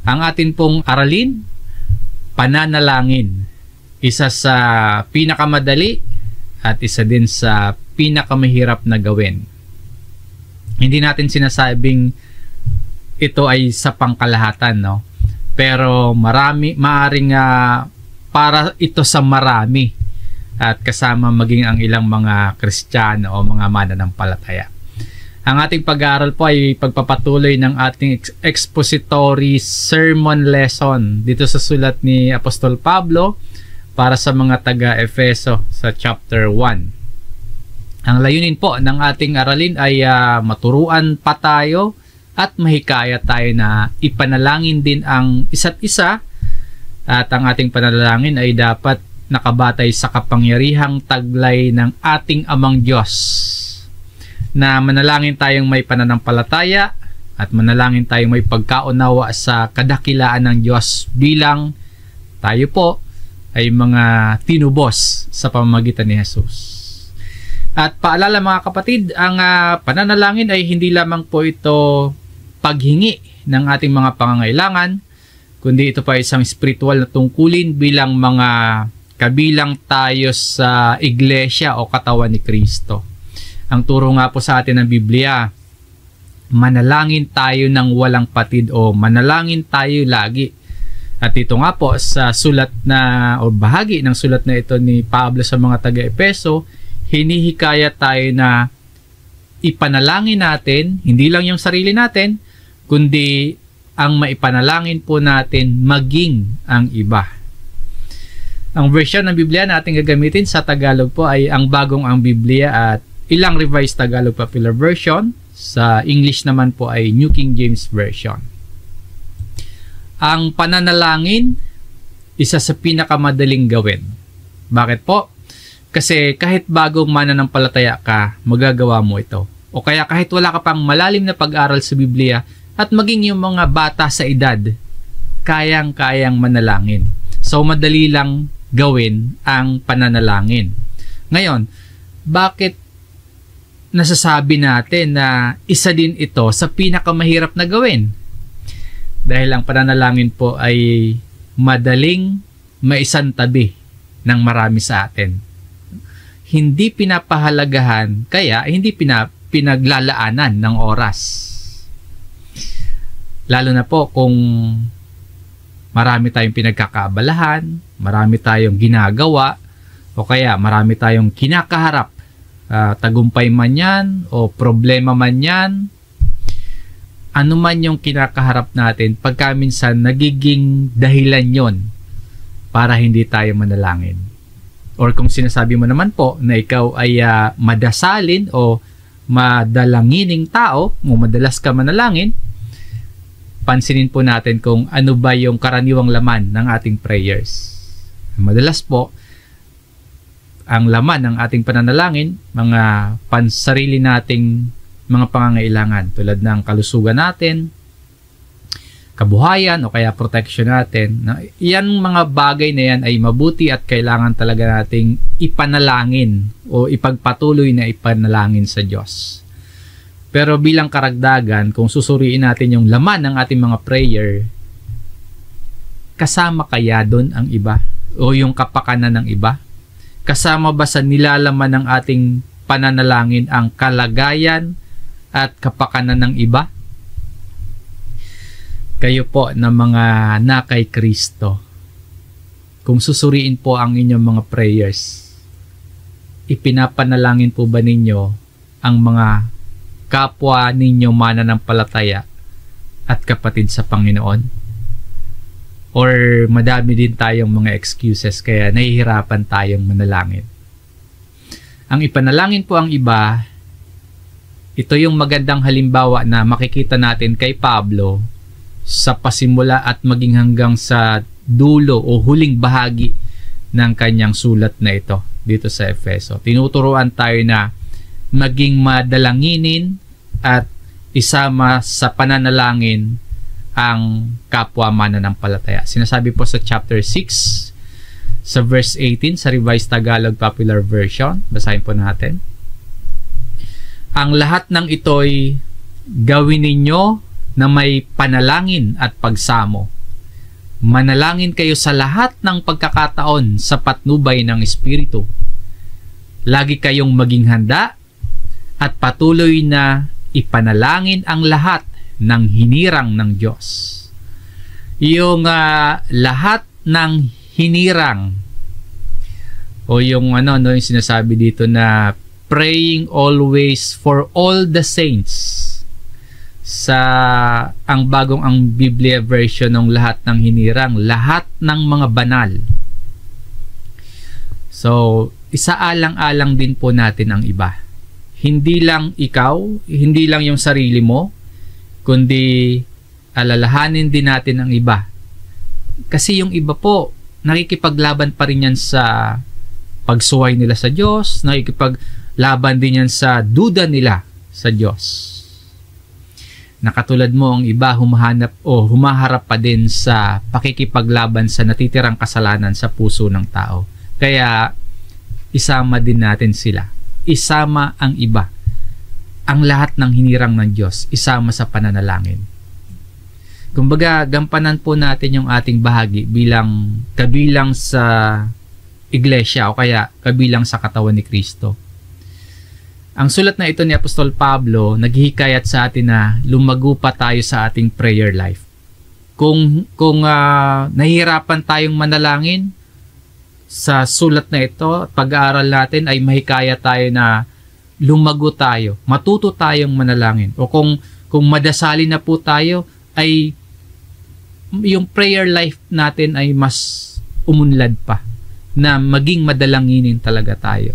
Ang atin pong aralin, pananalangin. Isa sa pinakamadali at isa din sa pinakamahirap na gawin. Hindi natin sinasabing ito ay sa pangkalahatan, no? Pero maaring para ito sa marami at kasama maging ang ilang mga Kristiyano o mga mananampalataya. Ang ating pag-aaral po ay pagpapatuloy ng ating expository sermon lesson dito sa sulat ni Apostol Pablo para sa mga taga-Efeso sa chapter 1. Ang layunin po ng ating aralin ay maturuan pa tayo at mahikaya tayo na ipanalangin din ang isa't isa, at ang ating panalangin ay dapat nakabatay sa kapangyarihang taglay ng ating Amang Diyos, na manalangin tayong may pananampalataya at manalangin tayong may pagkaunawa sa kadakilaan ng Diyos bilang tayo po ay mga tinubos sa pamamagitan ni Jesus. At paalala mga kapatid, ang pananalangin ay hindi lamang po ito paghingi ng ating mga pangangailangan, kundi ito pa isang spiritual na tungkulin bilang mga kabilang tayo sa iglesia o katawan ni Kristo. Ang turo nga po sa atin ng Biblia, manalangin tayo ng walang patid o manalangin tayo lagi. At ito nga po sa sulat na o bahagi ng sulat na ito ni Pablo sa mga taga-Epeso, hinihikaya tayo na ipanalangin natin, hindi lang yung sarili natin, kundi ang maipanalangin po natin maging ang iba. Ang version ng Biblia na ating gagamitin sa Tagalog po ay ang Bagong ang Biblia at ilang Revised Tagalog Popular Version. Sa English naman po ay New King James Version. Ang pananalangin, isa sa pinakamadaling gawin. Bakit po? Kasi kahit bagong mananampalataya ka, magagawa mo ito. O kaya kahit wala ka pang malalim na pag-aral sa Biblia at maging yung mga bata sa edad, kayang-kayang manalangin. So madali lang gawin ang pananalangin. Ngayon, bakit nasasabi natin na isa din ito sa pinakamahirap na gawin? Dahil ang pananalangin po ay madaling maisantabi ng marami sa atin. Hindi pinapahalagahan, kaya hindi pinaglalaanan ng oras. Lalo na po kung marami tayong pinagkakaabalahan, marami tayong ginagawa, o kaya marami tayong kinakaharap. Tagumpay man yan o problema man yan, ano man yung kinakaharap natin, pagka minsan nagiging dahilan yon para hindi tayo manalangin. Or kung sinasabi mo naman po na ikaw ay madasalin o madalangining tao, o madalas ka manalangin, pansinin po natin kung ano ba yung karaniwang laman ng ating prayers. Madalas po, ang laman ng ating pananalangin, mga pansarili nating mga pangangailangan tulad ng kalusugan natin, kabuhayan o kaya protection natin. Yan mga bagay na yan ay mabuti at kailangan talaga nating ipanalangin o ipagpatuloy na ipanalangin sa Diyos. Pero bilang karagdagan, kung susuriin natin yung laman ng ating mga prayer, kasama kaya doon ang iba o yung kapakanan ng iba? Kasama ba sa nilalaman ng ating pananalangin ang kalagayan at kapakanan ng iba? Kayo po na mga nakay Kristo, kung susuriin po ang inyong mga prayers, ipinapanalangin po ba ninyo ang mga kapwa ninyo mananampalataya at kapatid sa Panginoon? Or madami din tayong mga excuses kaya nahihirapan tayong manalangin? Ang ipanalangin po ang iba, ito yung magandang halimbawa na makikita natin kay Pablo sa pasimula at maging hanggang sa dulo o huling bahagi ng kanyang sulat na ito dito sa Efeso. Tinuturuan tayo na maging madalanginin at isama sa pananalangin ang kapwa mananampalataya. Sinasabi po sa chapter 6 sa verse 18 sa Revised Tagalog Popular Version. Basahin po natin. Ang lahat ng ito'y gawin ninyo na may panalangin at pagsamo Manalangin kayo sa lahat ng pagkakataon sa patnubay ng Espiritu. Lagi kayong maging handa at patuloy na ipanalangin ang lahat ng hinirang ng Diyos. Yung lahat ng hinirang o yung yung sinasabi dito na praying always for all the saints. Sa ang Biblia version ng lahat ng hinirang, lahat ng mga banal. So, isaalang-alang din po natin ang iba. Hindi lang ikaw, hindi lang yung sarili mo, kundi alalahanin din natin ang iba. Kasi yung iba po, nakikipaglaban pa rin yan sa pagsuway nila sa Diyos, nakikipaglaban din yan sa duda nila sa Diyos. Nakatulad mo, ang iba humaharap pa din sa pakikipaglaban sa natitirang kasalanan sa puso ng tao. Kaya isama din natin sila. Isama ang iba. Ang lahat ng hinirang ng Diyos, isama sa pananalangin. Kumbaga, gampanan po natin yung ating bahagi bilang kabilang sa iglesia o kaya kabilang sa katawan ni Kristo. Ang sulat na ito ni Apostol Pablo, naghihikayat sa atin na lumago pa tayo sa ating prayer life. Kung nahihirapan tayong manalangin, sa sulat na ito, pag-aaral natin ay mahikayat tayo na lumago tayo, matuto tayong manalangin. O kung madasalin na po tayo, ay yung prayer life natin ay mas umunlad pa, na maging madalanginin talaga tayo.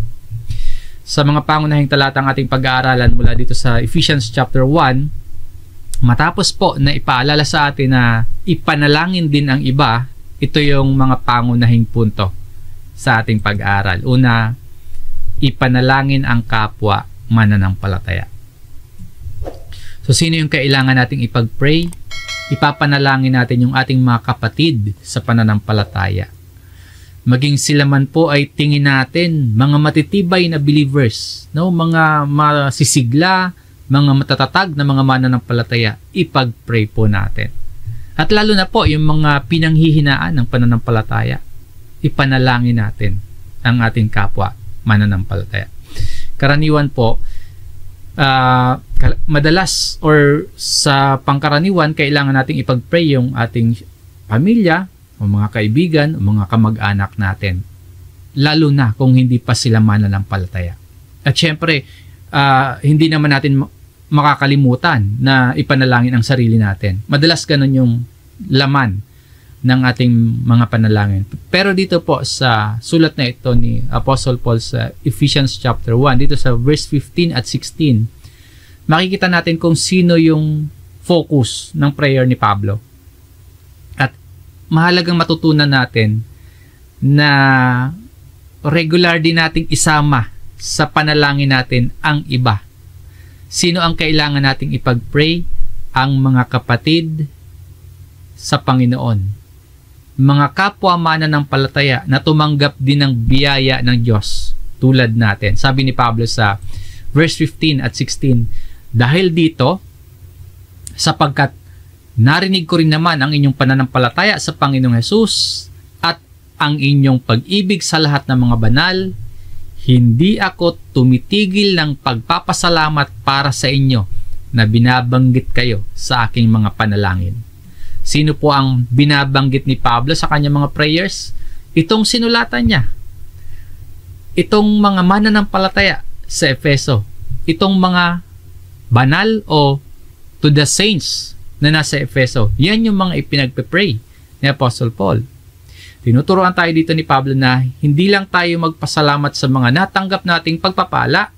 Sa mga pangunahing talatang ating pag-aaralan mula dito sa Ephesians chapter 1, matapos po na ipaalala sa atin na ipanalangin din ang iba, ito yung mga pangunahing punto sa ating pag-aaral. Una, ipanalangin ang kapwa mananampalataya. So, sino yung kailangan nating ipag-pray? Ipapanalangin natin yung ating mga kapatid sa pananampalataya. Maging sila man po ay tingin natin mga matitibay na believers, mga masisigla, mga matatatag na mga mananampalataya, ipag-pray po natin. At lalo na po yung mga pinanghihinaan ng pananampalataya, ipanalangin natin ang ating kapwa mananampalataya. Karaniwan po, madalas or sa pangkaraniwan, kailangan nating ipag-pray yung ating pamilya, o mga kaibigan, o mga kamag-anak natin. Lalo na kung hindi pa sila mananampalataya. At syempre, hindi naman natin makakalimutan na ipanalangin ang sarili natin. Madalas ganun yung laman ng ating mga panalangin. Pero dito po sa sulat na ito ni Apostle Paul sa Ephesians chapter 1, dito sa verse 15 at 16, makikita natin kung sino yung focus ng prayer ni Pablo. Mahalagang matutunan natin na regular din nating isama sa panalangin natin ang iba. Sino ang kailangan nating ipag-pray? Ang mga kapatid sa Panginoon. Mga kapwa mananampalataya na tumanggap din ng biyaya ng Diyos tulad natin. Sabi ni Pablo sa verse 15 at 16, dahil dito, sapagkat narinig ko rin naman ang inyong pananampalataya sa Panginoong Hesus at ang inyong pag-ibig sa lahat ng mga banal, hindi ako tumitigil ng pagpapasalamat para sa inyo na binabanggit kayo sa aking mga panalangin. Sino po ang binabanggit ni Pablo sa kanyang mga prayers? Itong sinulatan niya. Itong mga mananampalataya sa Efeso. Itong mga banal o to the saints na nasa Efeso. Yan yung mga ipinagpe-pray ni Apostle Paul. Tinuturoan tayo dito ni Pablo na hindi lang tayo magpasalamat sa mga natanggap nating pagpapala,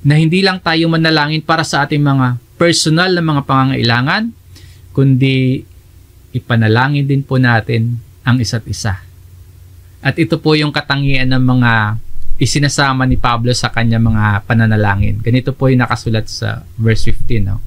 na hindi lang tayo manalangin para sa ating mga personal na mga pangangailangan, kundi ipanalangin din po natin ang isa't isa. At ito po yung katangian ng mga isinasama ni Pablo sa kanya mga pananalangin. Ganito po yung nakasulat sa verse 15. No?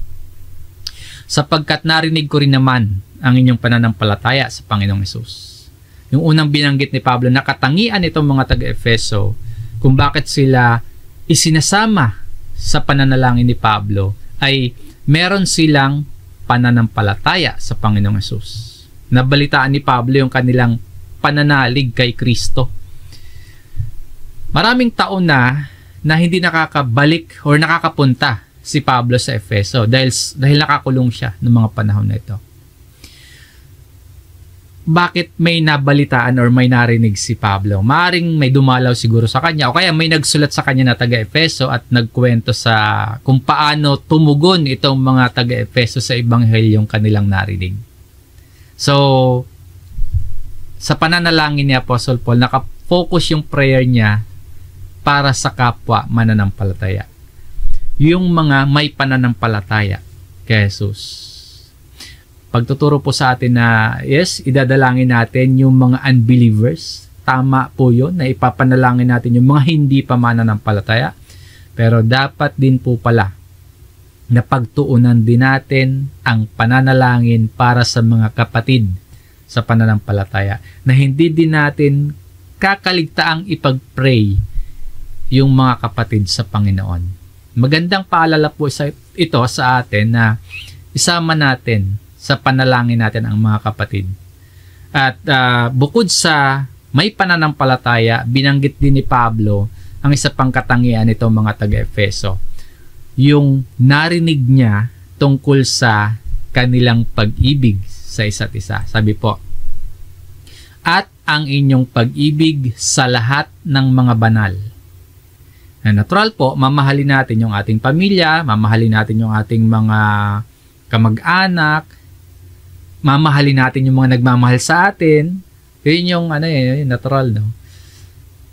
Sapagkat narinig ko rin naman ang inyong pananampalataya sa Panginoong Hesus. Yung unang binanggit ni Pablo na katangian itong mga taga-Efeso kung bakit sila isinasama sa pananalangin ni Pablo ay meron silang pananampalataya sa Panginoong Hesus. Nabalitaan ni Pablo yung kanilang pananalig kay Kristo. Maraming taon na hindi nakakabalik or nakakapunta si Pablo sa Efeso dahil nakakulong siya ng mga panahon na ito. Bakit may nabalitaan or may narinig si Pablo? Maaring may dumalaw siguro sa kanya o kaya may nagsulat sa kanya na taga-Efeso at nagkwento sa kung paano tumugon itong mga taga-Efeso sa ebanghelyong kanilang narinig. So, sa pananalangin ni Apostle Paul, nakafocus yung prayer niya para sa kapwa mananampalataya. Yung mga may pananampalataya kay Jesus. Pagtuturo po sa atin na yes, idadalangin natin yung mga unbelievers. Tama po yun, na ipapanalangin natin yung mga hindi pa mananampalataya. Pero dapat din po pala na pagtuunan din natin ang pananalangin para sa mga kapatid sa pananampalataya. Na hindi din natin kakaligtaang ipag-pray yung mga kapatid sa Panginoon. Magandang paalala po ito sa atin na isama natin sa panalangin natin ang mga kapatid. At bukod sa may pananampalataya, binanggit din ni Pablo ang isa pang katangian nitong mga taga-Efeso. Yung narinig niya tungkol sa kanilang pag-ibig sa isa't isa. Sabi po, at ang inyong pag-ibig sa lahat ng mga banal. Natural po, mamahalin natin yung ating pamilya, mamahalin natin yung ating mga kamag-anak, mamahalin natin yung mga nagmamahal sa atin. Yun yung natural, no?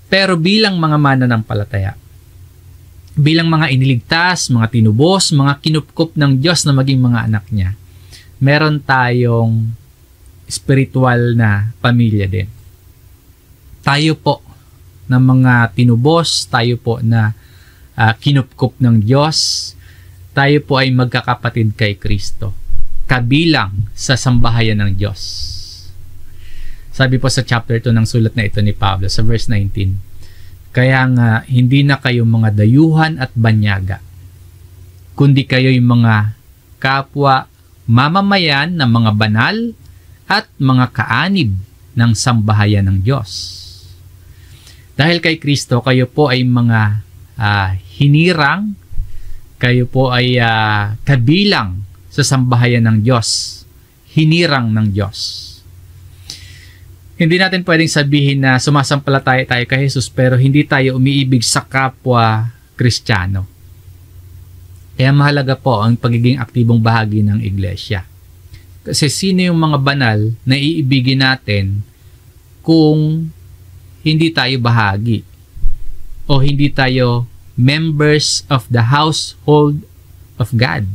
Pero bilang mga mananampalataya, bilang mga iniligtas, mga tinubos, mga kinupkup ng Diyos na maging mga anak niya, meron tayong spiritual na pamilya din. Tayo po na mga tinubos, tayo po na kinupkup ng Diyos, tayo po ay magkakapatid kay Kristo, kabilang sa sambahayan ng Diyos. Sabi po sa chapter 2 ng sulat na ito ni Pablo, sa verse 19, kaya nga hindi na kayo mga dayuhan at banyaga, kundi kayo yung mga kapwa mamamayan ng mga banal at mga kaanib ng sambahayan ng Diyos. Dahil kay Kristo, kayo po ay mga hinirang, kayo po ay kabilang sa sambahayan ng Diyos, hinirang ng Diyos. Hindi natin pwedeng sabihin na sumasampalataya tayo kay Jesus pero hindi tayo umiibig sa kapwa Kristiyano. Kaya mahalaga po ang pagiging aktibong bahagi ng iglesia. Kasi sino yung mga banal na iibigin natin kung hindi tayo bahagi o hindi tayo members of the household of God?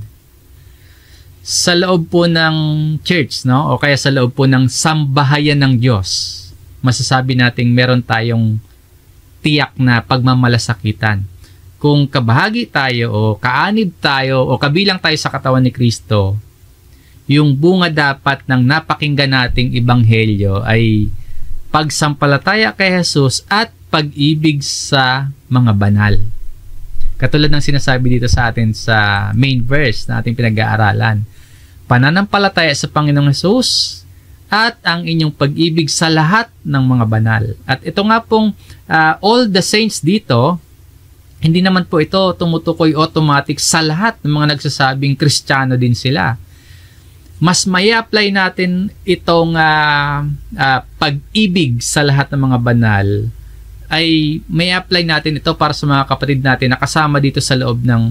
Sa loob po ng church, no? O kaya sa loob po ng sambahayan ng Diyos, masasabi nating meron tayong tiyak na pagmamalasakitan. Kung kabahagi tayo o kaanib tayo o kabilang tayo sa katawan ni Kristo, yung bunga dapat ng napakinggan nating ebanghelyo ay pagsampalataya kay Jesus at pag-ibig sa mga banal. Katulad ng sinasabi dito sa atin sa main verse na ating pinag-aaralan. Pananampalataya sa Panginoong Jesus at ang inyong pag-ibig sa lahat ng mga banal. At ito nga pong all the saints dito, hindi naman po ito tumutukoy automatic sa lahat ng mga nagsasabing Kristiyano din sila. Mas may apply natin itong pag-ibig sa lahat ng mga banal ay may apply natin ito para sa mga kapatid natin na kasama dito sa loob ng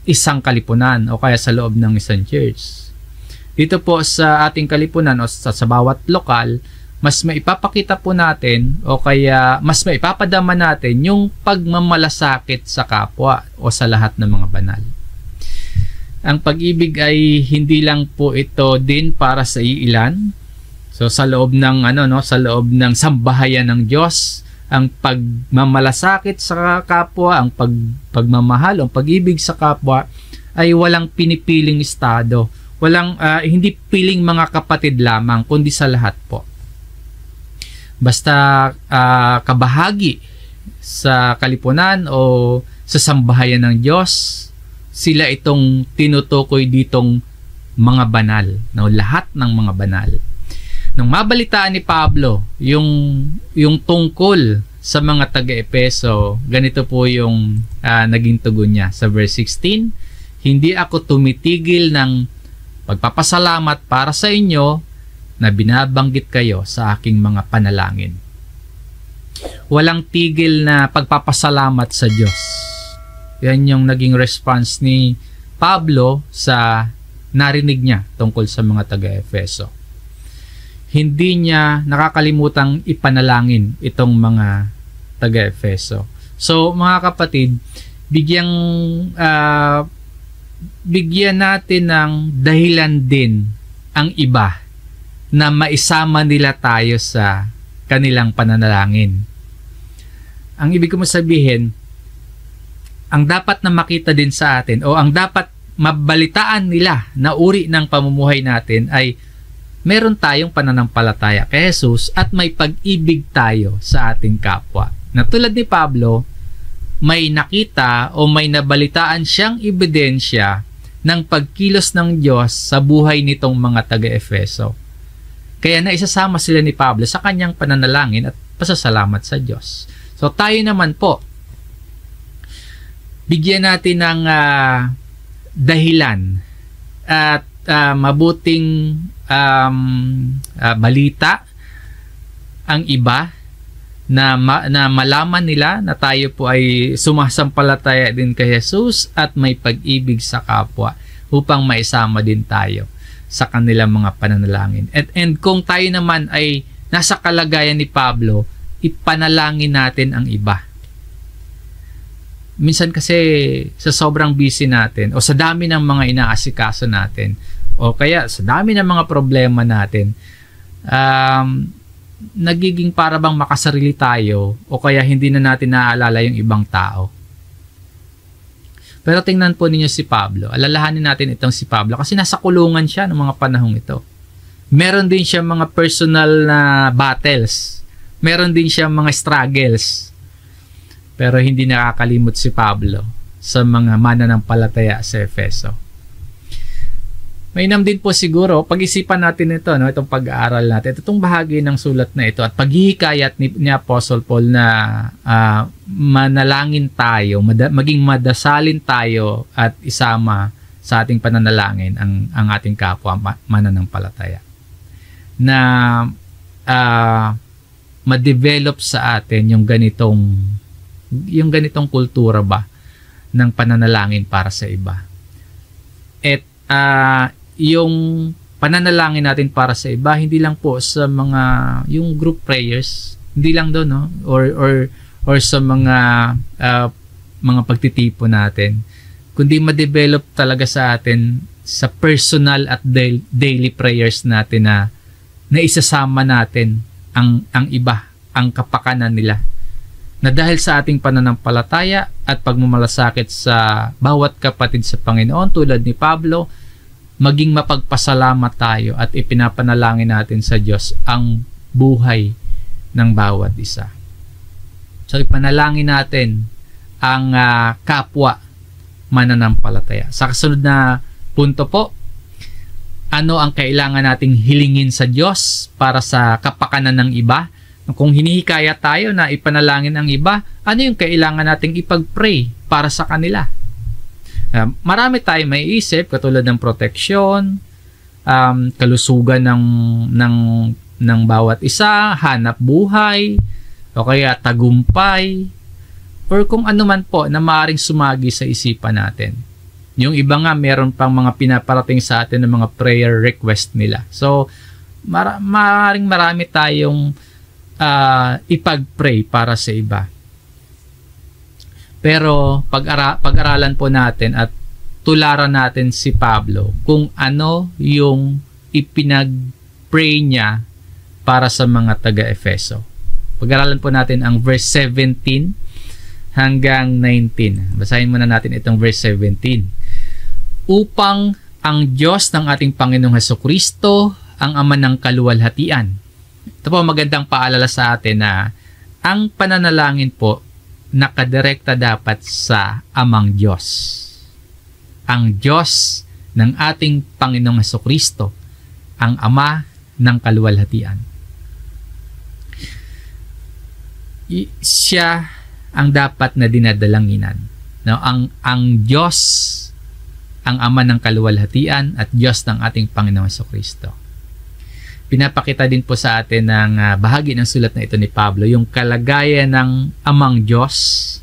isang kalipunan o kaya sa loob ng isang church. Dito po sa ating kalipunan o sa bawat lokal, mas maipapakita po natin o kaya mas maipapadama natin yung pagmamalasakit sa kapwa o sa lahat ng mga banal. Ang pag-ibig ay hindi lang po ito din para sa iilan. So sa loob ng sa loob ng sambahayan ng Diyos, ang pagmamalasakit sa kapwa, ang pagmamahal, ang pag-ibig sa kapwa ay walang pinipiling estado. Walang hindi piling mga kapatid lamang kundi sa lahat po. Basta kabahagi sa kalipunan o sa sambahayan ng Diyos, sila itong tinutukoy ditong mga banal, no? Lahat ng mga banal. Nung mabalitaan ni Pablo yung tungkol sa mga taga-Epeso, ganito po yung naging tugon niya sa verse 16, hindi ako tumitigil ng pagpapasalamat para sa inyo na binabanggit kayo sa aking mga panalangin. Walang tigil na pagpapasalamat sa Diyos. Yan yung naging response ni Pablo sa narinig niya tungkol sa mga taga-Efeso. Hindi niya nakakalimutang ipanalangin itong mga taga-Efeso. So mga kapatid, bigyan natin ng dahilan din ang iba na maisama nila tayo sa kanilang pananalangin. Ang ibig ko sabihin, ang dapat na makita din sa atin o ang dapat mabalitaan nila na uri ng pamumuhay natin ay meron tayong pananampalataya kay Jesus at may pag-ibig tayo sa ating kapwa. Na tulad ni Pablo, may nakita o may nabalitaan siyang ebidensya ng pagkilos ng Diyos sa buhay nitong mga taga-Efeso. Kaya naisasama sila ni Pablo sa kanyang pananalangin at pasasalamat sa Diyos. So tayo naman po, bigyan natin ng dahilan at mabuting balita ang iba na malaman nila na tayo po ay sumasampalataya din kay Jesus at may pag-ibig sa kapwa upang maisama din tayo sa kanilang mga pananalangin. And kung tayo naman ay nasa kalagayan ni Pablo, ipanalangin natin ang iba. Minsan kasi sa sobrang busy natin o sa dami ng mga inaasikaso natin o kaya sa dami ng mga problema natin, nagiging para bang makasarili tayo o kaya hindi na natin naaalala yung ibang tao. Pero tingnan po ninyo si Pablo. Alalahanin natin itong si Pablo kasi nasa kulungan siya ng mga panahong ito. Meron din siya mga personal na battles. Meron din siya mga struggles. Pero hindi nakakalimot si Pablo sa mga mananampalataya sa Efeso. Mainam din po siguro, pag-isipan natin ito, no, itong pag-aaral natin, itong bahagi ng sulat na ito at paghihikayat ni Apostle Paul na manalangin tayo, maging madasalin tayo at isama sa ating pananalangin ang ating kapwa mananampalataya. Na ma-develop sa atin yung ganitong kultura ba ng pananalangin para sa iba. At yung pananalangin natin para sa iba, hindi lang po sa mga yung group prayers, hindi lang doon, no? Or sa mga pagtitipo natin, kundi ma-develop talaga sa atin sa personal at daily prayers natin na isasama natin ang iba, ang kapakanan nila. Na dahil sa ating pananampalataya at pagmamalasakit sa bawat kapatid sa Panginoon tulad ni Pablo, maging mapagpasalamat tayo at ipinapanalangin natin sa Diyos ang buhay ng bawat isa. So ipanalangin natin ang kapwa mananampalataya. Sa kasunod na punto po, ano ang kailangan nating hilingin sa Diyos para sa kapakanan ng iba? Kung hinihikayat tayo na ipanalangin ang iba, ano yung kailangan nating ipag-pray para sa kanila? Marami tayong may isip katulad ng proteksyon, kalusugan ng bawat isa, hanap buhay, o kaya tagumpay, or kung ano man po na maaaring sumagi sa isipan natin. Yung iba nga meron pang mga pinaparating sa atin ng mga prayer request nila. So, maaaring marami tayong ipag-pray para sa iba. Pero pag-aralan po natin at tularan natin si Pablo kung ano yung ipinag-pray niya para sa mga taga-Efeso. Pag-aralan po natin ang verse 17 hanggang 19. Basahin muna natin itong verse 17. Upang ang Diyos ng ating Panginoong Hesukristo, ang Ama ng kaluwalhatian. Ito po magandang paalala sa atin na ang pananalangin po nakadirekta dapat sa Amang Diyos. Ang Diyos ng ating Panginoong Hesukristo, ang Ama ng kaluwalhatian. Siya ang dapat na dinadalanginan. No, ang Diyos, ang Ama ng kaluwalhatian at Diyos ng ating Panginoong Hesukristo. Pinapakita din po sa atin ng bahagi ng sulat na ito ni Pablo, yung kalagayan ng Amang Diyos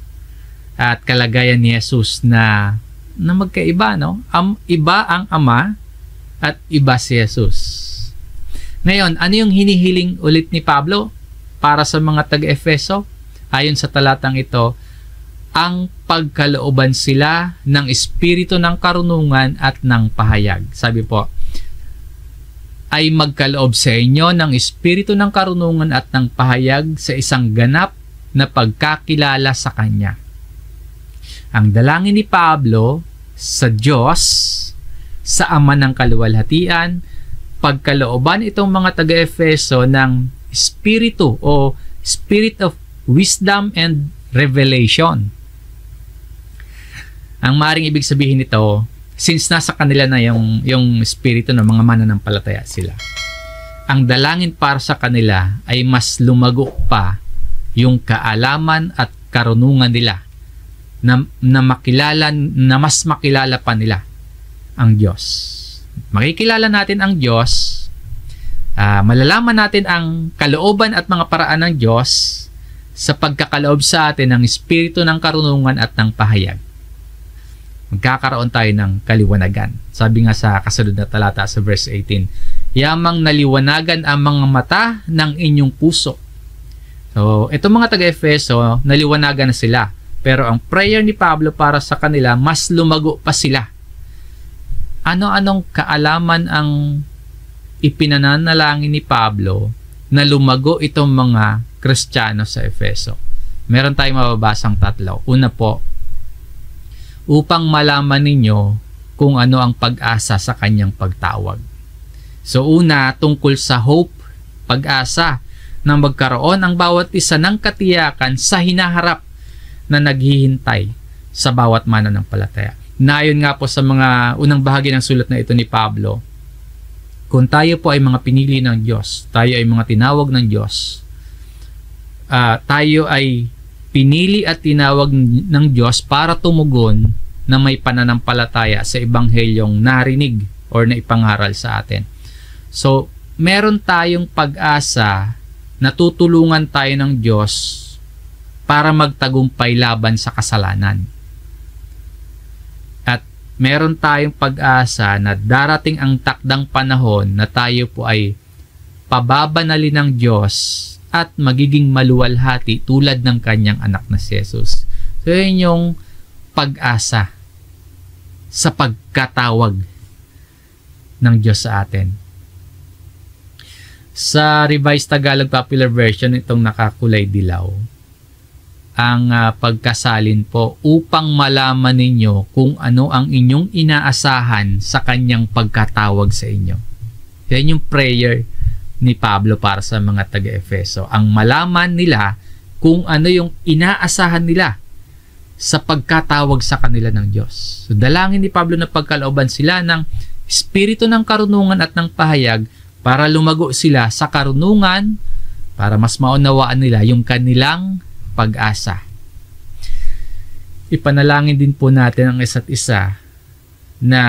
at kalagayan ni Jesus na magkaiba, no? Iba ang Ama at iba si Jesus. Ngayon, ano yung hinihiling ulit ni Pablo para sa mga taga-Efeso? Ayon sa talatang ito, ang pagkalooban sila ng espiritu ng karunungan at ng pahayag. Sabi po, ay magkaloob sa inyo ng espiritu ng karunungan at ng pahayag sa isang ganap na pagkakilala sa Kanya. Ang dalangin ni Pablo sa Diyos, sa Ama ng kaluwalhatian, pagkalooban itong mga taga-Efeso ng espiritu o spirit of wisdom and revelation. Ang maaaring ibig sabihin nito, since nasa kanila na yung espiritu ng mga mananampalataya sila, ang dalangin para sa kanila ay mas lumago pa yung kaalaman at karunungan nila na mas makilala pa nila ang Diyos. Makikilala natin ang Diyos, malalaman natin ang kalooban at mga paraan ng Diyos sa pagkakaloob sa atin ng espiritu ng karunungan at ng pahayag. Magkakaroon tayo ng kaliwanagan. Sabi nga sa kasunod na talata sa verse 18, yamang naliwanagan ang mga mata ng inyong puso. So, itong mga taga-Efeso, naliwanagan na sila. Pero ang prayer ni Pablo para sa kanila, mas lumago pa sila. Ano-anong kaalaman ang ipinananalangin ni Pablo na lumago itong mga Kristiyano sa Efeso? Meron tayong mababasang tatlo. Una po, upang malaman ninyo kung ano ang pag-asa sa kanyang pagtawag. So una, tungkol sa hope, pag-asa, na magkaroon ang bawat isa ng katiyakan sa hinaharap na naghihintay sa bawat mananampalataya. Nayon nga po sa mga unang bahagi ng sulat na ito ni Pablo, kung tayo po ay mga pinili ng Diyos, tayo ay mga tinawag ng Diyos, tayo ay pinili at tinawag ng Diyos para tumugon na may pananampalataya sa ebanghelyong narinig or na ipangaral sa atin. So, meron tayong pag-asa na tutulungan tayo ng Diyos para magtagumpay laban sa kasalanan. At meron tayong pag-asa na darating ang takdang panahon na tayo po ay pababanalin ng Diyos at magiging maluwalhati tulad ng kanyang anak na si Jesus. So, yun yung pag-asa sa pagkatawag ng Diyos sa atin. Sa Revised Tagalog Popular Version, itong nakakulay dilaw, ang pagkasalin po, upang malaman ninyo kung ano ang inyong inaasahan sa kanyang pagkatawag sa inyo. Yan yung prayer ni Pablo para sa mga taga-Efeso. Ang malaman nila kung ano yung inaasahan nila sa pagkatawag sa kanila ng Diyos. So, dalangin ni Pablo na pagkalooban sila ng espiritu ng karunungan at ng pahayag para lumago sila sa karunungan, para mas maunawaan nila yung kanilang pag-asa. Ipanalangin din po natin ang isa't isa na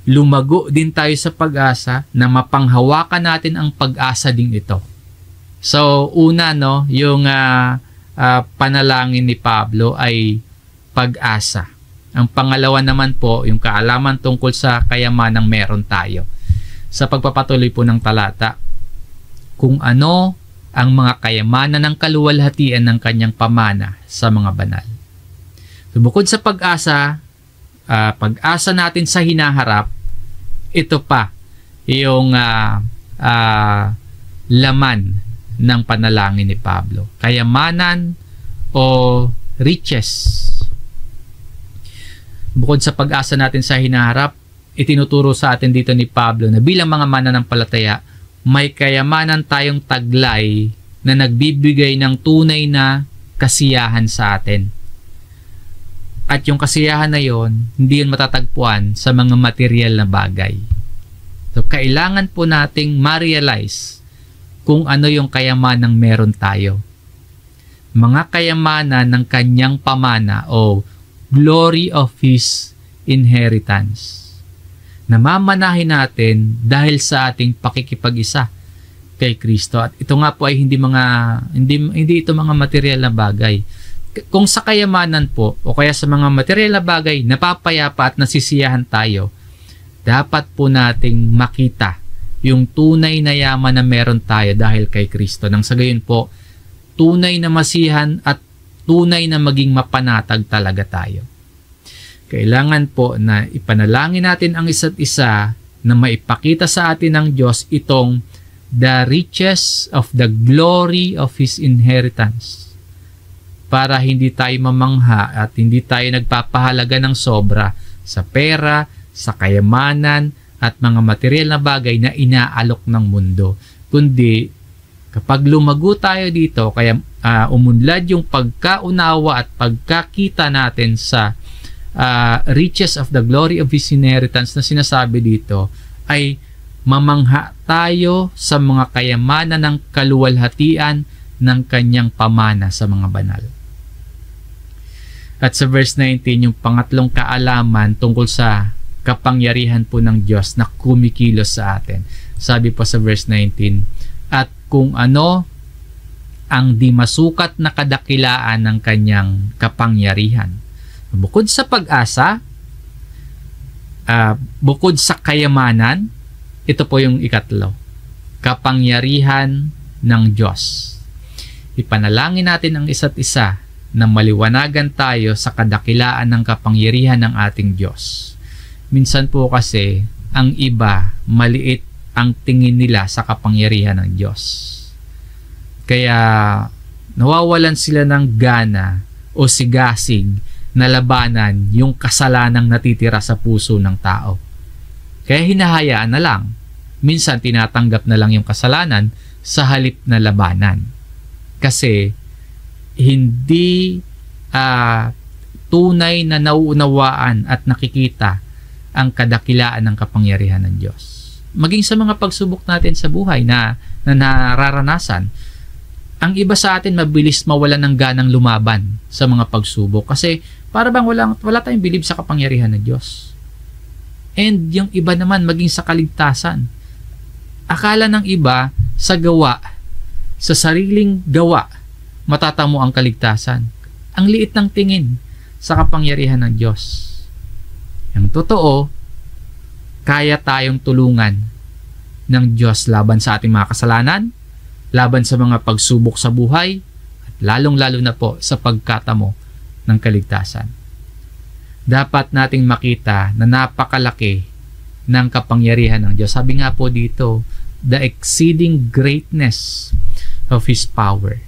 lumago din tayo sa pag-asa, na mapanghawakan natin ang pag-asa din ito. So, una, no, yung panalangin ni Pablo ay pag-asa. Ang pangalawa naman po, yung kaalaman tungkol sa kayamanang meron tayo. Sa pagpapatuloy po ng talata, kung ano ang mga kayamanan ng kaluwalhatian ng kanyang pamana sa mga banal. So, bukod sa pag-asa, pag-asa natin sa hinaharap, ito pa yung laman ng panalangin ni Pablo. Kayamanan o riches. Bukod sa pag-asa natin sa hinaharap, itinuturo sa atin dito ni Pablo na bilang mga mananampalataya, may kayamanan tayong taglay na nagbibigay ng tunay na kasiyahan sa atin. At yung kasiyahan na yon, hindi yun matatagpuan sa mga material na bagay. So, kailangan po nating ma-realize kung ano yung kayamanang meron tayo. Mga kayamanan ng kanyang pamana o glory of His inheritance. Namamanahin natin dahil sa ating pakikipag-isa kay Kristo. At ito nga po ay hindi ito mga material na bagay. Kung sa kayamanan po o kaya sa mga material na bagay napapayapa at nasisiyahan tayo, dapat po nating makita yung tunay na yaman na meron tayo dahil kay Kristo. Nang sa gayon po, tunay na masihan at tunay na maging mapanatag talaga tayo. Kailangan po na ipanalangin natin ang isa't isa na maipakita sa atin ng Diyos itong the riches of the glory of His inheritance, para hindi tayo mamangha at hindi tayo nagpapahalaga ng sobra sa pera, sa kayamanan at mga material na bagay na inaalok ng mundo. Kundi kapag lumago tayo dito, kaya umunlad yung pagkaunawa at pagkakita natin sa riches of the glory of His inheritance na sinasabi dito, ay mamangha tayo sa mga kayamanan ng kaluwalhatian ng kanyang pamana sa mga banal. At sa verse 19, yung pangatlong kaalaman tungkol sa kapangyarihan po ng Diyos na kumikilos sa atin. Sabi po sa verse 19, at kung ano ang di masukat na kadakilaan ng kanyang kapangyarihan. Bukod sa pag-asa, bukod sa kayamanan, ito po yung ikatlo, kapangyarihan ng Diyos. Ipanalangin natin ang isa't isa na maliwanagan tayo sa kadakilaan ng kapangyarihan ng ating Diyos. Minsan po kasi, ang iba, maliit ang tingin nila sa kapangyarihan ng Diyos. Kaya, nawawalan sila ng gana o sigasig na labanan yung kasalanang natitira sa puso ng tao. Kaya hinahayaan na lang. Minsan, tinatanggap na lang yung kasalanan sa halip na labanan. Kasi, hindi tunay na nauunawaan at nakikita ang kadakilaan ng kapangyarihan ng Diyos. Maging sa mga pagsubok natin sa buhay na nararanasan, ang iba sa atin mabilis mawalan ng ganang lumaban sa mga pagsubok kasi para bang wala tayong bilib sa kapangyarihan ng Diyos. And yung iba naman maging sa kaligtasan. Akala ng iba sa gawa, sa sariling gawa, matatamo ang kaligtasan. Ang liit ng tingin sa kapangyarihan ng Diyos. Ang totoo, kaya tayong tulungan ng Diyos laban sa ating mga kasalanan, laban sa mga pagsubok sa buhay, at lalong-lalo na po sa pagkatamo ng kaligtasan. Dapat nating makita na napakalaki ng kapangyarihan ng Diyos. Sabi nga po dito, the exceeding greatness of His power.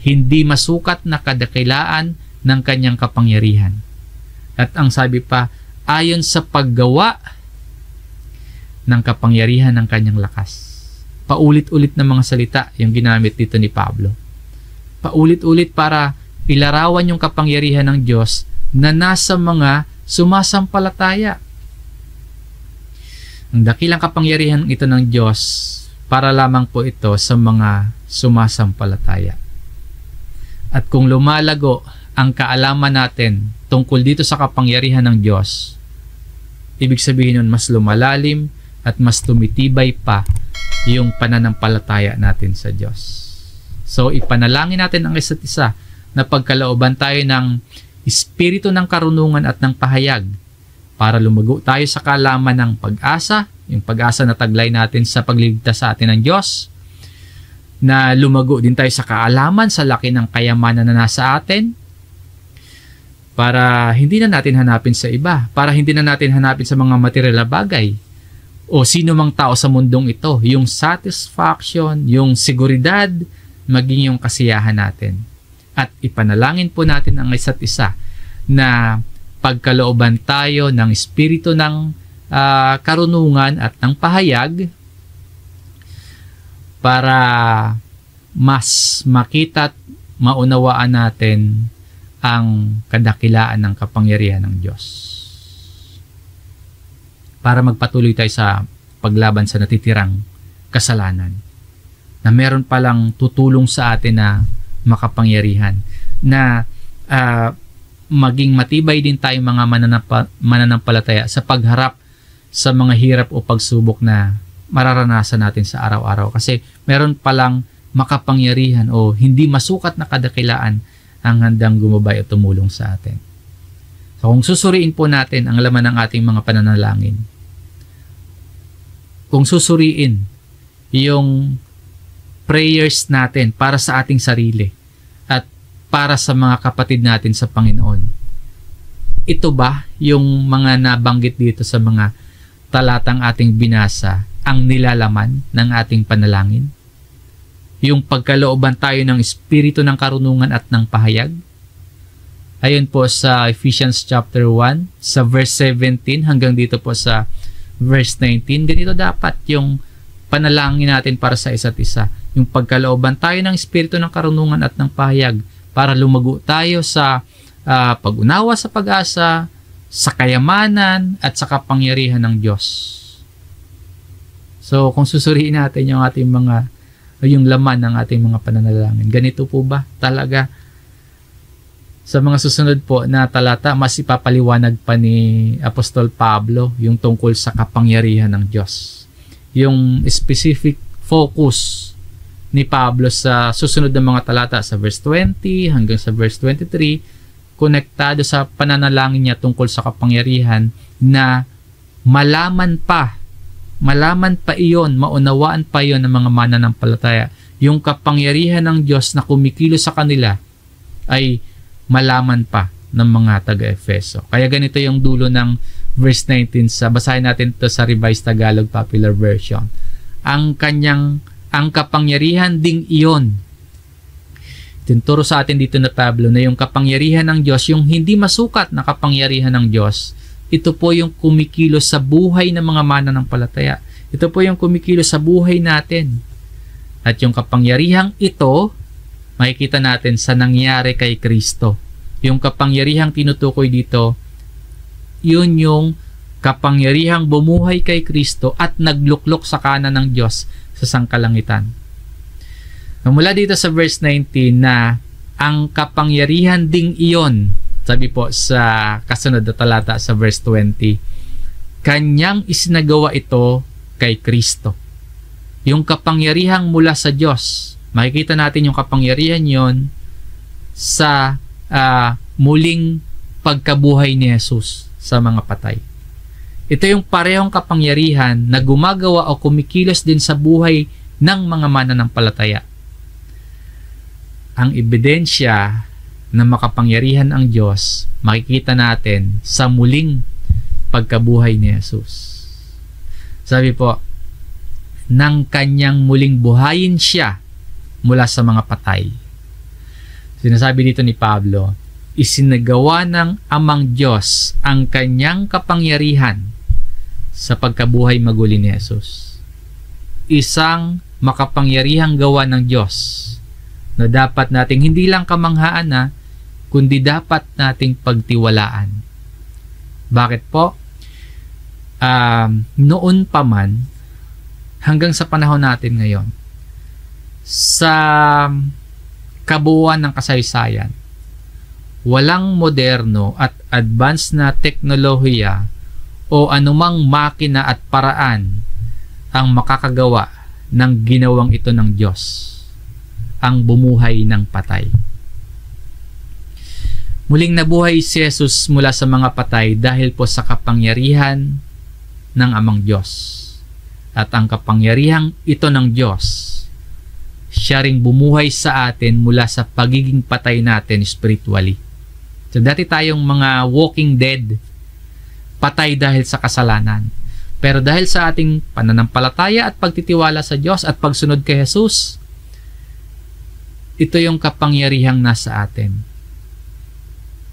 Hindi masukat na kadakilaan ng kanyang kapangyarihan. At ang sabi pa, ayon sa paggawa ng kapangyarihan ng kanyang lakas. Paulit-ulit na mga salita yung ginamit dito ni Pablo. Paulit-ulit para ilarawan yung kapangyarihan ng Diyos na nasa mga sumasampalataya. Ang dakilang kapangyarihan ito ng Diyos para lamang po ito sa mga sumasampalataya. At kung lumalago ang kaalaman natin tungkol dito sa kapangyarihan ng Diyos, ibig sabihin nun mas lumalalim at mas tumitibay pa yung pananampalataya natin sa Diyos. So ipanalangin natin ang isa't isa na pagkalooban tayo ng espiritu ng karunungan at ng pahayag para lumago tayo sa kaalaman ng pag-asa, yung pag-asa na taglay natin sa pagliligtas sa atin ng Diyos, na lumago din tayo sa kaalaman sa laki ng kayamanan na nasa atin, para hindi na natin hanapin sa iba, para hindi na natin hanapin sa mga material na bagay o sino mang tao sa mundong ito, yung satisfaction, yung seguridad, maging yung kasiyahan natin. At ipanalangin po natin ang isa't isa na pagkalooban tayo ng espiritu ng karunungan at ng pahayag para mas makita at maunawaan natin ang kadakilaan ng kapangyarihan ng Diyos. Para magpatuloy tayo sa paglaban sa natitirang kasalanan, na meron palang tutulong sa atin na makapangyarihan, na maging matibay din tayong mga mananampalataya sa pagharap sa mga hirap o pagsubok na mararanasan natin sa araw-araw. Kasi meron palang makapangyarihan o hindi masukat na kadakilaan ang handang gumabay at tumulong sa atin. So kung susuriin po natin ang laman ng ating mga pananalangin, kung susuriin yung prayers natin para sa ating sarili at para sa mga kapatid natin sa Panginoon, ito ba yung mga nabanggit dito sa mga talatang ating binasa ang nilalaman ng ating panalangin? Yung pagkalooban tayo ng espiritu ng karunungan at ng pahayag? Ayon po sa Ephesians chapter 1 sa verse 17 hanggang dito po sa verse 19, ganito dapat yung panalangin natin para sa isa't isa. Yung pagkalooban tayo ng espiritu ng karunungan at ng pahayag para lumago tayo sa pag-unawa sa pag-asa, sa kayamanan at sa kapangyarihan ng Diyos. So kung susuriin natin yung ating yung laman ng ating mga pananalangin, ganito po ba talaga? Sa mga susunod po na talata, mas ipapaliwanag pa ni Apostol Pablo yung tungkol sa kapangyarihan ng Diyos. Yung specific focus ni Pablo sa susunod na mga talata sa verse 20 hanggang sa verse 23, konektado sa pananalangin niya tungkol sa kapangyarihan na malaman pa iyon, maunawaan pa iyon ng mga mananampalataya. Yung kapangyarihan ng Diyos na kumikilos sa kanila ay malaman pa ng mga taga-Efeso. Kaya ganito yung dulo ng verse 19 basahin natin ito sa Revised Tagalog Popular Version. Ang kapangyarihan ding iyon. Tinuturo sa atin dito na Pablo na yung kapangyarihan ng Diyos, yung hindi masukat na kapangyarihan ng Diyos, ito po yung kumikilos sa buhay ng mga mananampalataya. Ito po yung kumikilos sa buhay natin. At yung kapangyarihang ito, makikita natin sa nangyari kay Kristo. Yung kapangyarihang tinutukoy dito, yun yung kapangyarihang bumuhay kay Kristo at nagluklok sa kanan ng Diyos sa sangkalangitan. Mula dito sa verse 19 na ang kapangyarihan ding iyon, sabi po sa kasunod na talata sa verse 20, kanyang isinagawa ito kay Kristo. Yung kapangyarihang mula sa Diyos, makikita natin yung kapangyarihan yon sa muling pagkabuhay ni Jesus sa mga patay. Ito yung parehong kapangyarihan na gumagawa o kumikilos din sa buhay ng mga mananampalataya. Ang ebidensya na makapangyarihan ang Diyos, makikita natin sa muling pagkabuhay ni Jesus. Sabi po, nang kanyang muling buhayin siya mula sa mga patay. Sinasabi dito ni Pablo, isinagawa ng Amang Diyos ang kanyang kapangyarihan sa pagkabuhay maguli ni Jesus. Isang makapangyarihang gawa ng Diyos na dapat nating hindi lang kamanghaan na, kundi dapat nating pagtiwalaan. Bakit po? Noon pa man, hanggang sa panahon natin ngayon, sa kabuuan ng kasaysayan, walang moderno at advanced na teknolohiya o anumang makina at paraan ang makakagawa ng ginawang ito ng Diyos, ang bumuhay ng patay. Muling nabuhay si Jesus mula sa mga patay dahil po sa kapangyarihan ng Amang Diyos. At ang kapangyarihang ito ng Diyos, siya ring bumuhay sa atin mula sa pagiging patay natin spiritually. So dati tayong mga walking dead, patay dahil sa kasalanan. Pero dahil sa ating pananampalataya at pagtitiwala sa Diyos at pagsunod kay Jesus, ito yung kapangyarihang nasa atin.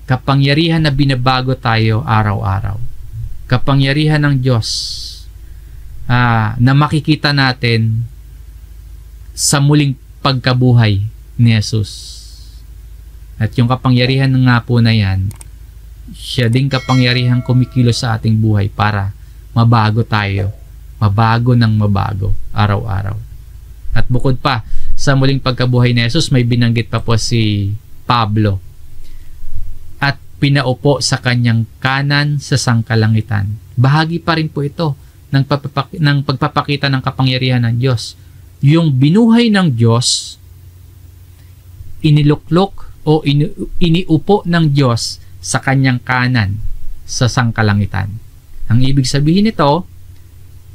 Kapangyarihan na binabago tayo araw-araw. Kapangyarihan ng Diyos na makikita natin sa muling pagkabuhay ni Jesus. At yung kapangyarihan nga po na yan, siya ding kapangyarihan kumikilos sa ating buhay para mabago tayo. Mabago ng mabago, araw-araw. At bukod pa, sa muling pagkabuhay ni Jesus, may binanggit pa po si Pablo. At pinaupo sa kanyang kanan sa sangkalangitan. Bahagi pa rin po ito ng pagpapakita ng kapangyarihan ng Diyos. Yung binuhay ng Diyos, iniluklok o iniupo ng Diyos sa kanyang kanan sa sangkalangitan. Ang ibig sabihin nito,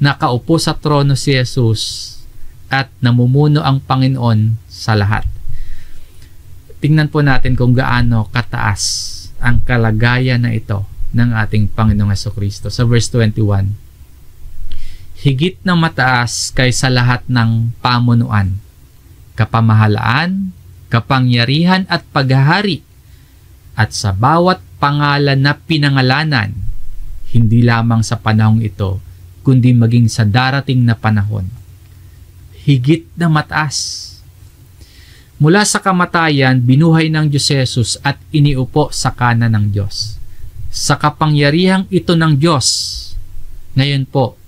nakaupo sa trono si Jesus at namumuno ang Panginoon sa lahat. Tingnan po natin kung gaano kataas ang kalagayan na ito ng ating Panginoong Hesukristo. Sa verse 21, higit na mataas kaysa lahat ng pamunuan, kapamahalaan, kapangyarihan at paghahari, at sa bawat pangalan na pinangalanan, hindi lamang sa panahong ito, kundi maging sa darating na panahon. Higit na mataas. Mula sa kamatayan, binuhay ng Diyos si Jesus at iniupo sa kanan ng Diyos. Sa kapangyarihang ito ng Diyos, ngayon po,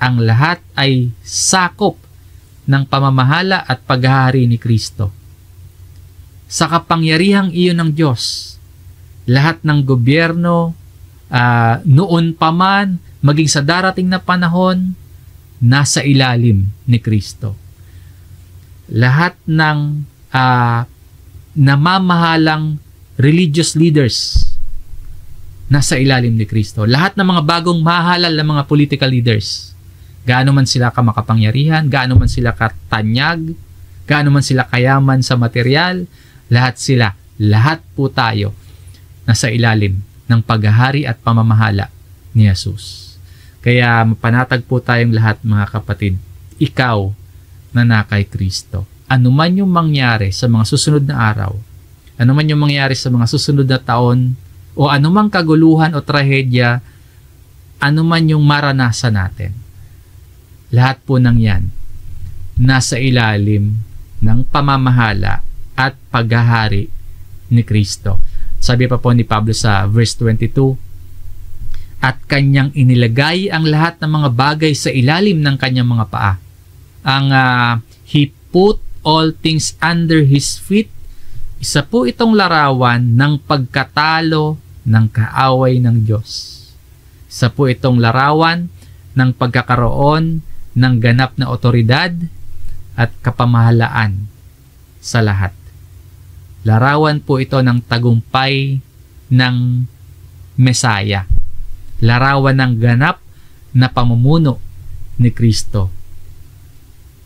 ang lahat ay sakop ng pamamahala at paghahari ni Kristo. Sa kapangyarihang iyon ng Diyos, lahat ng gobyerno, noon pa man, maging sa darating na panahon, nasa ilalim ni Kristo. Lahat ng namamahalang religious leaders, nasa ilalim ni Kristo. Lahat ng mga bagong mahalal na mga political leaders, gaano man sila kamakapangyarihan, gaano man sila katanyag, gaano man sila kayaman sa material, lahat po tayo nasa ilalim ng paghahari at pamamahala ni Jesus. Kaya mapanatag po tayong lahat, mga kapatid, ikaw na nakay Kristo. Ano man yung mangyari sa mga susunod na araw, ano man yung mangyari sa mga susunod na taon, o ano mang kaguluhan o trahedya, ano man yung maranasan natin, lahat po ng yan nasa ilalim ng pamamahala at paghahari ni Kristo. Sabi pa po ni Pablo sa verse 22, at kanyang inilagay ang lahat ng mga bagay sa ilalim ng kanyang mga paa. He put all things under His feet. Isa po itong larawan ng pagkatalo ng kaaway ng Diyos. Isa po itong larawan ng pagkakaroon ng ganap na otoridad at kapamahalaan sa lahat. Larawan po ito ng tagumpay ng Mesaya. Larawan ng ganap na pamumuno ni Kristo.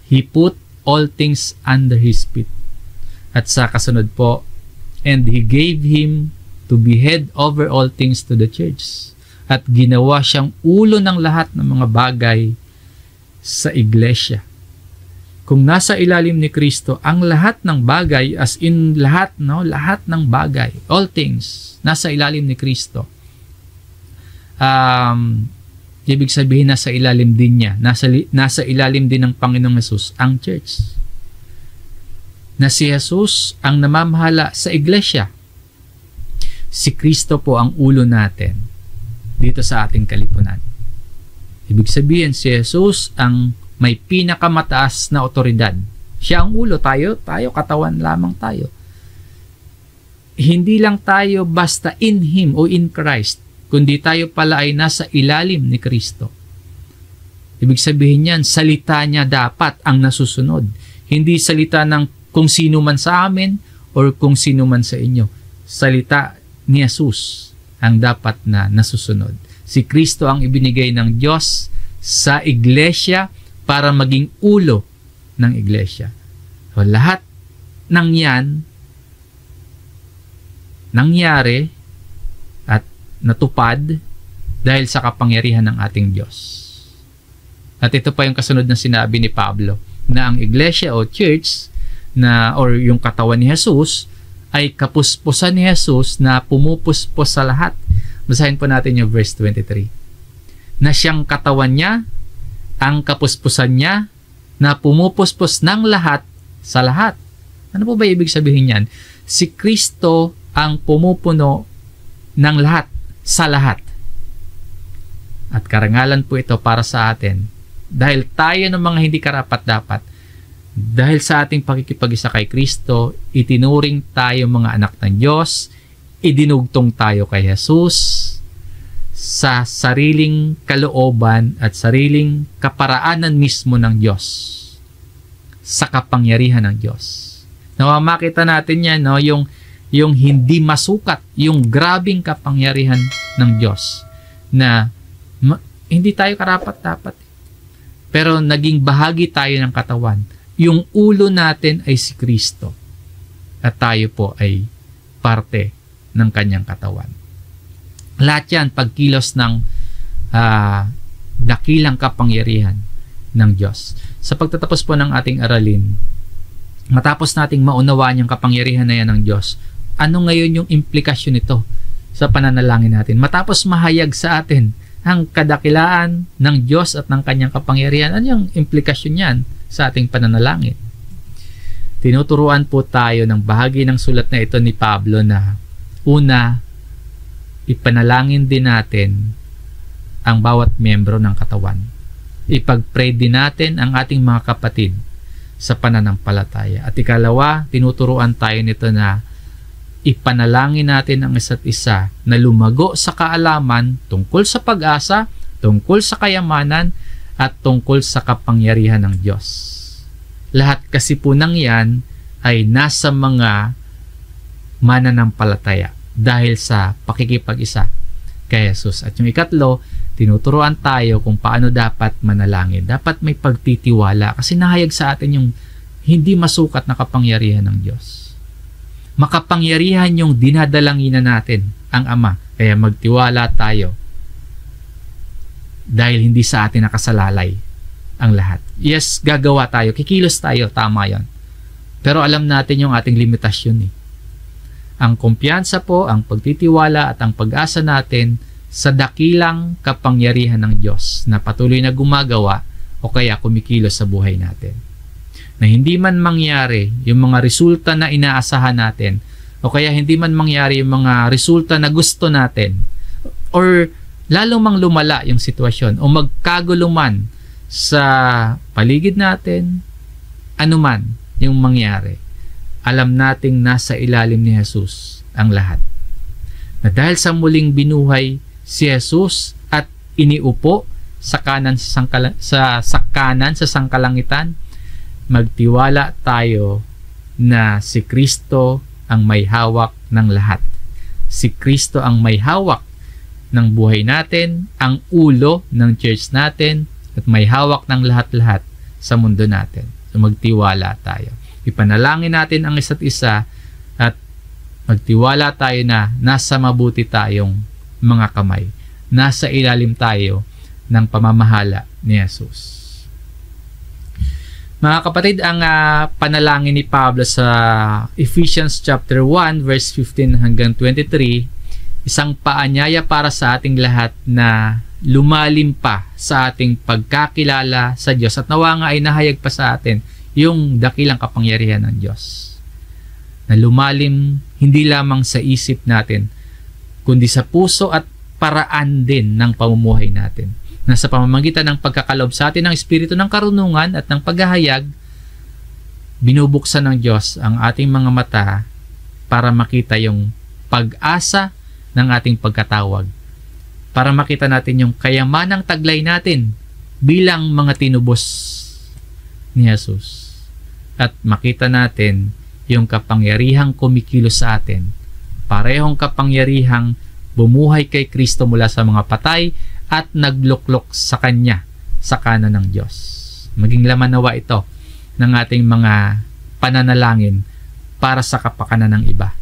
He put all things under His feet. At sa kasunod po, and He gave Him to be head over all things to the church. At ginawa siyang ulo ng lahat ng mga bagay sa iglesia. Kung nasa ilalim ni Kristo, ang lahat ng bagay, as in lahat ng bagay, all things, nasa ilalim ni Kristo. Ibig sabihin, nasa ilalim din niya, nasa ilalim din ng Panginoong Hesus ang church. Na si Jesus ang namamahala sa iglesia. Si Kristo po ang ulo natin dito sa ating kalipunan. Ibig sabihin, si Jesus ang may pinakamataas na otoridad. Siya ang ulo, tayo katawan lamang tayo. Hindi lang tayo basta in Him o in Christ, kundi tayo pala ay nasa ilalim ni Kristo. Ibig sabihin yan, salita niya dapat ang nasusunod. Hindi salita ng kung sino man sa amin or kung sino man sa inyo. Salita ni Jesus ang dapat na nasusunod. Si Kristo ang ibinigay ng Diyos sa iglesia para maging ulo ng iglesia. So, lahat ng yan nangyari at natupad dahil sa kapangyarihan ng ating Diyos. At ito pa yung kasunod na sinabi ni Pablo, na ang iglesia o church or yung katawan ni Jesus ay kapuspusan ni Jesus na pumupuspos sa lahat. Basahin po natin yung verse 23. Na siyang katawan niya, ang kapuspusan niya, na pumupuspos ng lahat sa lahat. Ano po ba ibig sabihin yan? Si Kristo ang pumupuno ng lahat, sa lahat. At karangalan po ito para sa atin. Dahil tayo ng mga hindi karapat-dapat, dahil sa ating pakikipag-isa kay Kristo, itinuring tayo mga anak ng Diyos, idinugtong tayo kay Jesus sa sariling kalooban at sariling kaparaanan mismo ng Diyos, sa kapangyarihan ng Diyos. Makita natin yan, no? Yung hindi masukat, yung grabing kapangyarihan ng Diyos na hindi tayo karapat-dapat. Pero naging bahagi tayo ng katawan. Yung ulo natin ay si Kristo. At tayo po ay parte ng kanyang katawan. Lahat yan pagkilos ng dakilang kapangyarihan ng Diyos. Sa pagtatapos po ng ating aralin, matapos nating maunawaan yung kapangyarihan na yan ng Diyos, ano ngayon yung implikasyon nito sa pananalangin natin? Matapos mahayag sa atin ang kadakilaan ng Diyos at ng kanyang kapangyarihan, ano yung implikasyon niyan sa ating pananalangin? Tinuturuan po tayo ng bahagi ng sulat na ito ni Pablo na una, ipanalangin din natin ang bawat miyembro ng katawan. Ipag-pray din natin ang ating mga kapatid sa pananampalataya. At ikalawa, tinuturuan tayo nito na ipanalangin natin ang isa't isa na lumago sa kaalaman tungkol sa pag-asa, tungkol sa kayamanan, at tungkol sa kapangyarihan ng Diyos. Lahat kasi po ng yan ay nasa mga mananampalataya dahil sa pakikipag-isa kay Jesus. At yung ikatlo, tinuturuan tayo kung paano dapat manalangin. Dapat may pagtitiwala kasi nahayag sa atin yung hindi masukat na kapangyarihan ng Diyos. Makapangyarihan yung dinadalanginan natin, ang Ama. Kaya magtiwala tayo dahil hindi sa atin nakasalalay ang lahat. Yes, gagawa tayo, kikilos tayo, tama yan. Pero alam natin yung ating limitasyon. Ang kumpiyansa po, ang pagtitiwala at ang pag-asa natin sa dakilang kapangyarihan ng Diyos na patuloy na gumagawa o kaya kumikilos sa buhay natin. Na hindi man mangyari yung mga resulta na inaasahan natin o kaya hindi man mangyari yung mga resulta na gusto natin or lalo mang lumala yung sitwasyon o magkagulo man sa paligid natin, anuman yung mangyari, alam nating nasa ilalim ni Jesus ang lahat. Na dahil sa muling binuhay si Jesus at iniupo sa kanan sa sangkalangitan, magtiwala tayo na si Kristo ang may hawak ng lahat. Si Kristo ang may hawak ng buhay natin, ang ulo ng church natin, at may hawak ng lahat-lahat sa mundo natin. So magtiwala tayo. Ipanalangin natin ang isa't isa at magtiwala tayo na nasa mabuti tayong mga kamay. Nasa ilalim tayo ng pamamahala ni Jesus. Mga kapatid, ang panalangin ni Pablo sa Ephesians chapter 1 verse 15 hanggang 23, isang paanyaya para sa ating lahat na lumalim pa sa ating pagkakilala sa Diyos at nawa nga ay nahayag pa sa atin yung dakilang kapangyarihan ng Diyos. Na lumalim hindi lamang sa isip natin, kundi sa puso at paraan din ng pamumuhay natin. Na sa pamamagitan ng pagkakalob sa atin ng Espiritu ng karunungan at ng paghahayag, binubuksan ng Diyos ang ating mga mata para makita yung pag-asa ng ating pagkatawag. Para makita natin yung kayamanang taglay natin bilang mga tinubos ni Jesus. At makita natin yung kapangyarihang kumikilos sa atin. Parehong kapangyarihang bumuhay kay Kristo mula sa mga patay at nagluklok sa Kanya sa kanan ng Diyos. Maging laman nawa ito ng ating mga pananalangin para sa kapakanan ng iba.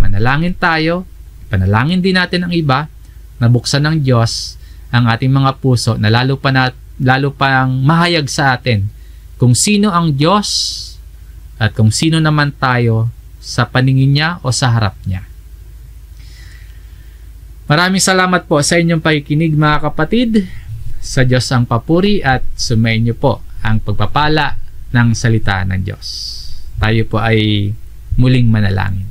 Manalangin tayo, panalangin din natin ang iba, nabuksan ng Diyos ang ating mga puso na lalo pang mahayag sa atin kung sino ang Diyos at kung sino naman tayo sa paningin niya o sa harap niya. Maraming salamat po sa inyong pakikinig mga kapatid. Sa Diyos ang papuri at sumayin niyo po ang pagpapala ng salita ng Diyos. Tayo po ay muling manalangin.